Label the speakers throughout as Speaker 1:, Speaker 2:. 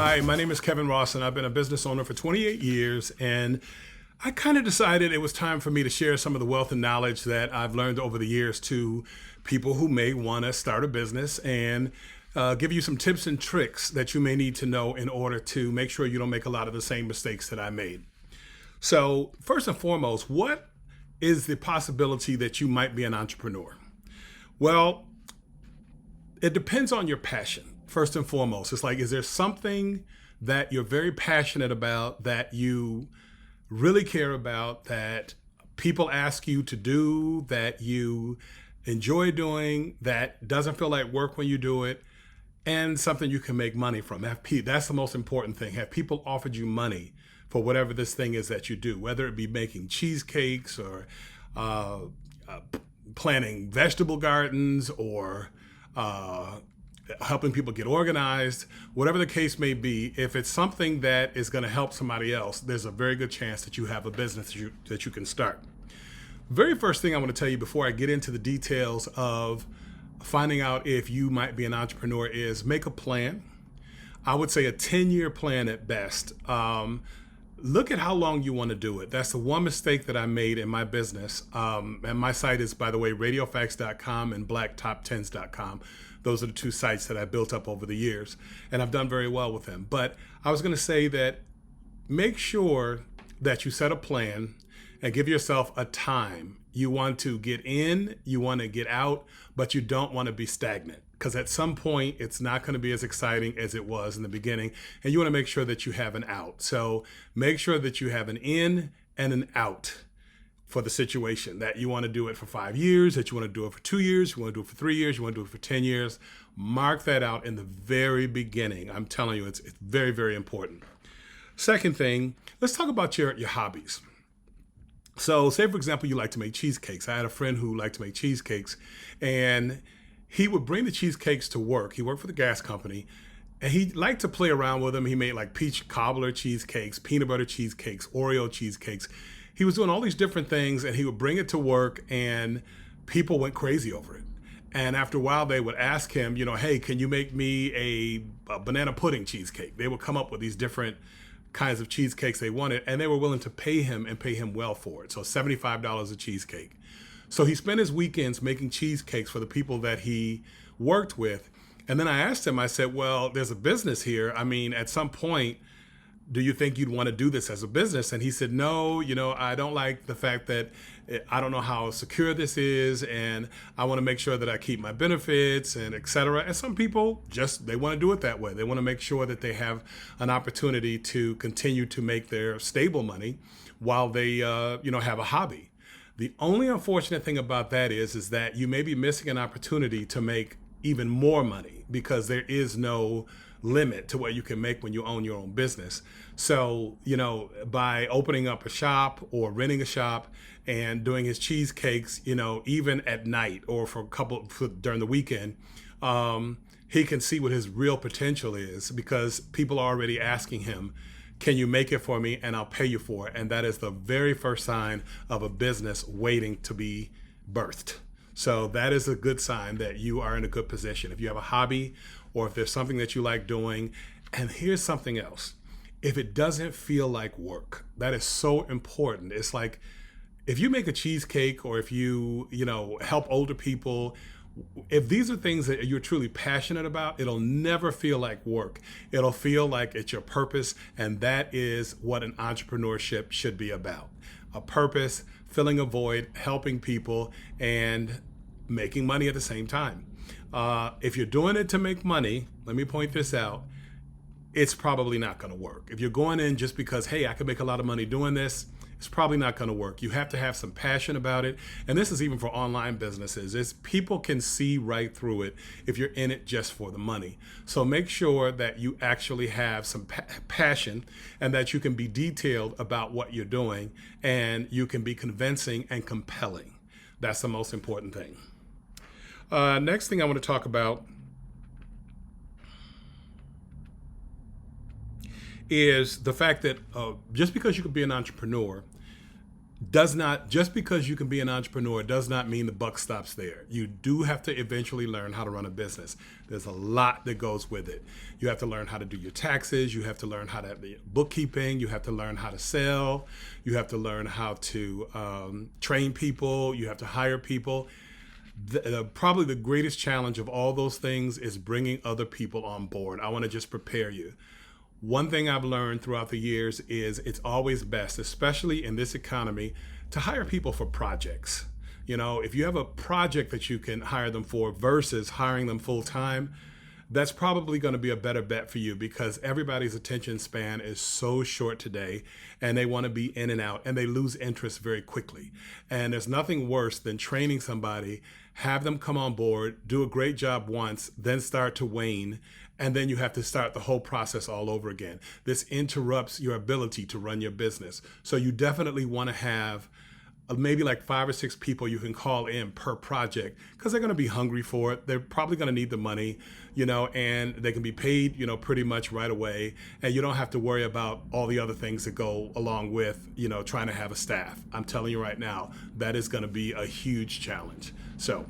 Speaker 1: Hi, my name is Kevin Ross, and I've been a business owner for 28 years. And I kind of decided it was time for me to share some of the wealth and knowledge that I've learned over the years to people who may want to start a business and give you some tips and tricks that you may need to know in order to make sure you don't make a lot of the same mistakes that I made. So, first and foremost, what is the possibility that you might be an entrepreneur? Well, it depends on your passion. First and foremost, it's like, is there something that you're very passionate about, that you really care about, that people ask you to do, that you enjoy doing, that doesn't feel like work when you do it, and something you can make money from? That's the most important thing. Have people offered you money for whatever this thing is that you do, whether it be making cheesecakes or uh, uh, planting vegetable gardens or helping people get organized, whatever the case may be. If it's something that is going to help somebody else, there's a very good chance that you have a business that you can start. Very first thing I want to tell you before I get into the details of finding out if you might be an entrepreneur is make a plan. I would say a 10-year plan at best. Look at how long you want to do it. That's the one mistake that I made in my business. And my site is, by the way, RadioFacts.com and BlackTop10s.com. Those are the two sites that I built up over the years, and I've done very well with them. But I was going to say that make sure that you set a plan and give yourself a time. You want to get in, you want to get out, but you don't want to be stagnant, because at some point it's not going to be as exciting as it was in the beginning, and you want to make sure that you have an out. So make sure that you have an in and an out for the situation, that you want to do it for 5 years, that you want to do it for 2 years, you want to do it for 3 years, you want to do it for 10 years. Mark that out in the very beginning. I'm telling you, it's very, very important. Second thing, let's talk about your hobbies. So say, for example, you like to make cheesecakes. I had a friend who liked to make cheesecakes, and he would bring the cheesecakes to work. He worked for the gas company, and he liked to play around with them. He made like peach cobbler cheesecakes, peanut butter cheesecakes, Oreo cheesecakes. He was doing all these different things, and he would bring it to work, and people went crazy over it. And after a while, they would ask him, hey, can you make me a banana pudding cheesecake? They would come up with these different kinds of cheesecakes they wanted, and they were willing to pay him, and pay him well for it. So $75 a cheesecake. So he spent his weekends making cheesecakes for the people that he worked with. And then I asked him, I said, well, there's a business here. I mean, at some point, do you think you'd want to do this as a business? And he said, no, I don't like the fact that I don't know how secure this is, and I want to make sure that I keep my benefits and et cetera. And some people they want to do it that way. They want to make sure that they have an opportunity to continue to make their stable money while they, have a hobby. The only unfortunate thing about that is that you may be missing an opportunity to make even more money, because there is no limit to what you can make when you own your own business. So, by opening up a shop or renting a shop and doing his cheesecakes, even at night or during the weekend, he can see what his real potential is, because people are already asking him, can you make it for me, and I'll pay you for it. And that is the very first sign of a business waiting to be birthed. So that is a good sign that you are in a good position. If you have a hobby, or if there's something that you like doing. And here's something else. If it doesn't feel like work, that is so important. It's like, if you make a cheesecake, or if you, help older people, if these are things that you're truly passionate about, it'll never feel like work. It'll feel like it's your purpose. And that is what an entrepreneurship should be about. A purpose, filling a void, helping people, and making money at the same time. If you're doing it to make money, let me point this out, it's probably not going to work. If you're going in just because, hey, I can make a lot of money doing this, it's probably not going to work. You have to have some passion about it. And this is even for online businesses. People can see right through it if you're in it just for the money. So make sure that you actually have some passion, and that you can be detailed about what you're doing, and you can be convincing and compelling. That's the most important thing. Next thing I want to talk about is the fact that just because you can be an entrepreneur Does not, just because you can be an entrepreneur does not mean the buck stops there. You do have to eventually learn how to run a business. There's a lot that goes with it. You have to learn how to do your taxes. You have to learn how to do bookkeeping. You have to learn how to sell. You have to learn how to train people. You have to hire people. Probably the greatest challenge of all those things is bringing other people on board. I want to just prepare you. One thing I've learned throughout the years is it's always best, especially in this economy, to hire people for projects. You know, if you have a project that you can hire them for versus hiring them full time, that's probably going to be a better bet for you, because everybody's attention span is so short today, and they want to be in and out, and they lose interest very quickly. And there's nothing worse than training somebody, have them come on board, do a great job once, then start to wane, and then you have to start the whole process all over again. This interrupts your ability to run your business. So you definitely want to have maybe like 5 or 6 people you can call in per project, because they're going to be hungry for it. They're probably going to need the money, you know, and they can be paid, you know, pretty much right away. And you don't have to worry about all the other things that go along with, you know, trying to have a staff. I'm telling you right now, that is going to be a huge challenge. So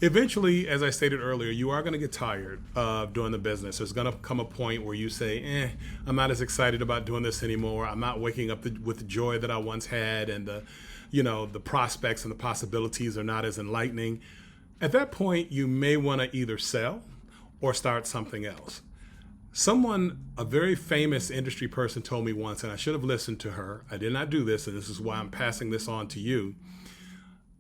Speaker 1: eventually, as I stated earlier, you are going to get tired of doing the business. There's going to come a point where you say, I'm not as excited about doing this anymore. I'm not waking up with the joy that I once had, and the prospects and the possibilities are not as enlightening. At that point, you may want to either sell or start something else. A very famous industry person told me once, and I should have listened to her. I did not do this, and this is why I'm passing this on to you.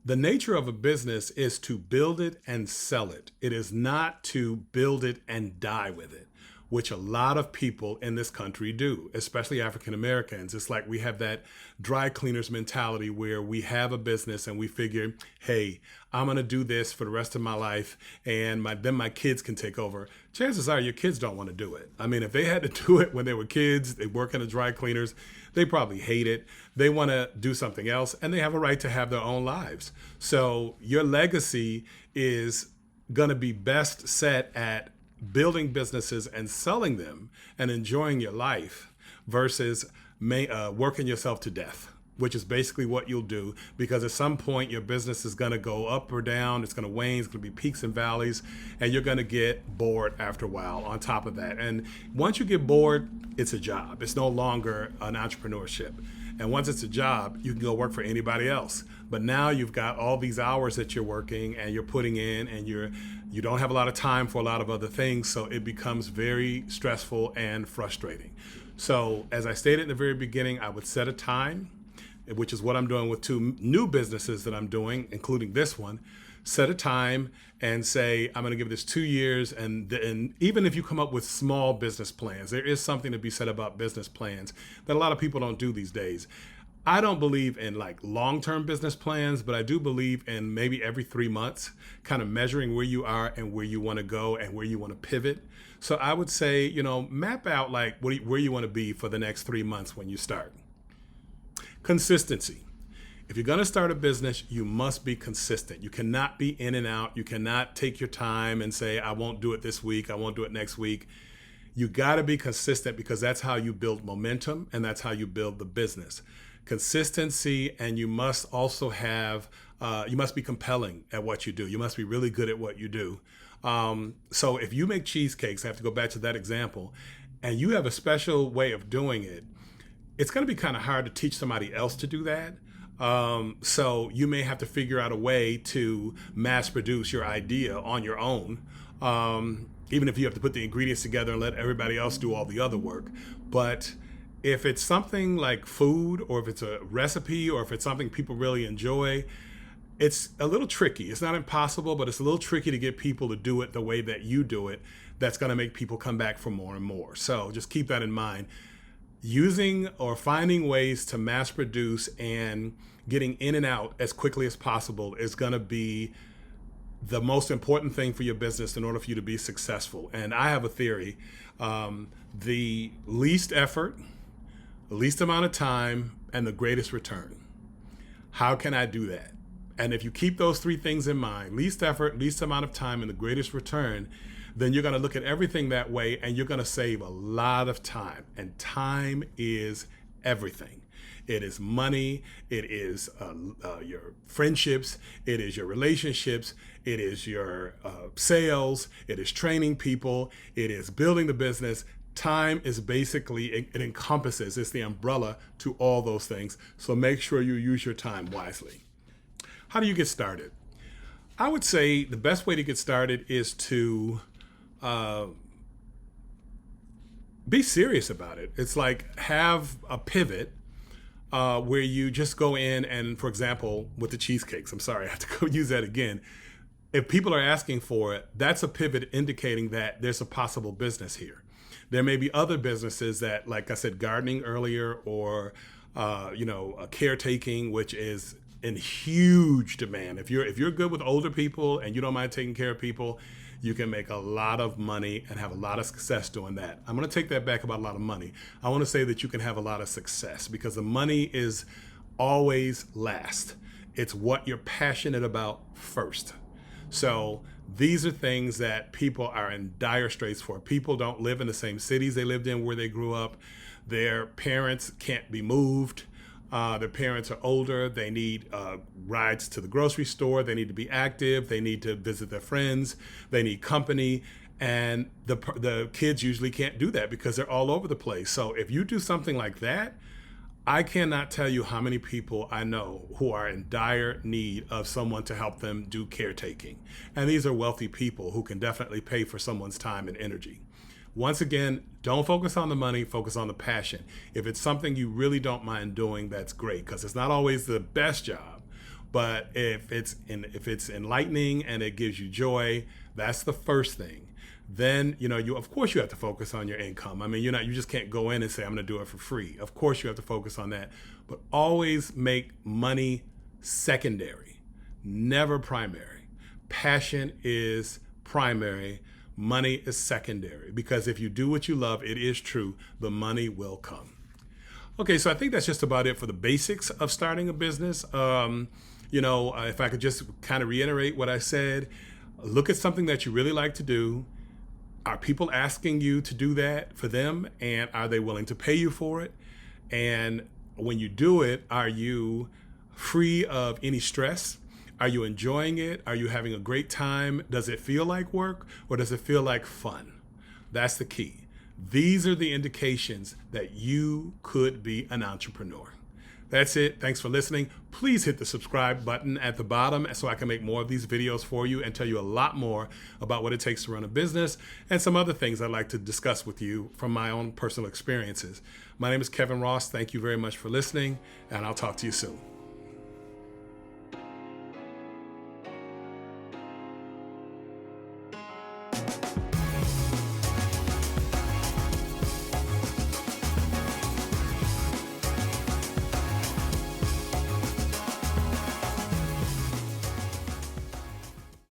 Speaker 1: The nature of a business is to build it and sell it. It is not to build it and die with it, which a lot of people in this country do, especially African Americans. It's like we have that dry cleaners mentality where we have a business and we figure, hey, I'm going to do this for the rest of my life, and then my kids can take over. Chances are your kids don't want to do it. I mean, if they had to do it when they were kids, they work in the dry cleaners, they probably hate it. They want to do something else, and they have a right to have their own lives. So your legacy is going to be best set at building businesses and selling them and enjoying your life versus working yourself to death, which is basically what you'll do, because at some point your business is going to go up or down. It's going to wane. It's going to be peaks and valleys, and you're going to get bored after a while on top of that. And once you get bored, it's a job. It's no longer an entrepreneurship. And once it's a job, you can go work for anybody else. But now you've got all these hours that you're working and you're putting in, and you don't have a lot of time for a lot of other things. So it becomes very stressful and frustrating. So as I stated in the very beginning, I would set a time, which is what I'm doing with 2 new businesses that I'm doing, including this one. Set a time and say, I'm going to give this 2 years. And even if you come up with small business plans, there is something to be said about business plans that a lot of people don't do these days. I don't believe in like long-term business plans, but I do believe in maybe every 3 months, kind of measuring where you are and where you want to go and where you want to pivot. So I would say, map out like where you want to be for the next 3 months when you start. Consistency. If you're going to start a business, you must be consistent. You cannot be in and out. You cannot take your time and say, I won't do it this week, I won't do it next week. You got to be consistent, because that's how you build momentum and that's how you build the business. Consistency, and you must also you must be compelling at what you do. You must be really good at what you do. So if you make cheesecakes, I have to go back to that example, and you have a special way of doing it, it's going to be kind of hard to teach somebody else to do that. So you may have to figure out a way to mass produce your idea on your own, even if you have to put the ingredients together and let everybody else do all the other work. But if it's something like food, or if it's a recipe, or if it's something people really enjoy, it's a little tricky. It's not impossible, but it's a little tricky to get people to do it the way that you do it. That's going to make people come back for more and more. So just keep that in mind. Using or finding ways to mass produce and getting in and out as quickly as possible is going to be the most important thing for your business in order for you to be successful. And I have a theory. The least effort, the least amount of time, and the greatest return. How can I do that? And if you keep those 3 things in mind, least effort, least amount of time, and the greatest return, then you're going to look at everything that way, and you're going to save a lot of time. And time is everything. It is money. It is your friendships. It is your relationships. It is your sales. It is training people. It is building the business. Time is basically, it encompasses, it's the umbrella to all those things. So make sure you use your time wisely. How do you get started? I would say the best way to get started is to be serious about it. It's like have a pivot where you just go in and, for example, with the cheesecakes, I'm sorry, I have to go use that again. If people are asking for it, that's a pivot indicating that there's a possible business here. There may be other businesses that, like I said, gardening earlier, or caretaking, which is in huge demand. If you're good with older people and you don't mind taking care of people, you can make a lot of money and have a lot of success doing that. I'm going to take that back about a lot of money. I want to say that you can have a lot of success because the money is always last. It's what you're passionate about first. So these are things that people are in dire straits for. People don't live in the same cities they lived in where they grew up. Their parents can't be moved. Their parents are older. They need rides to the grocery store. They need to be active. They need to visit their friends. They need company. And the kids usually can't do that because they're all over the place. So if you do something like that, I cannot tell you how many people I know who are in dire need of someone to help them do caretaking. And these are wealthy people who can definitely pay for someone's time and energy. Once again, don't focus on the money, focus on the passion. If it's something you really don't mind doing, that's great, because it's not always the best job. But if it's enlightening and it gives you joy, that's the first thing. Then, you of course you have to focus on your income. I mean, you just can't go in and say, I'm going to do it for free. Of course you have to focus on that, but always make money secondary, never primary. Passion is primary. Money is secondary, because if you do what you love, it is true, the money will come. Okay, so I think that's just about it for the basics of starting a business. If I could just kind of reiterate what I said, look at something that you really like to do. Are people asking you to do that for them? And are they willing to pay you for it? And when you do it, are you free of any stress? Are you enjoying it? Are you having a great time? Does it feel like work, or does it feel like fun? That's the key. These are the indications that you could be an entrepreneur. That's it. Thanks for listening. Please hit the subscribe button at the bottom so I can make more of these videos for you and tell you a lot more about what it takes to run a business and some other things I'd like to discuss with you from my own personal experiences. My name is Kevin Ross. Thank you very much for listening, and I'll talk to you soon.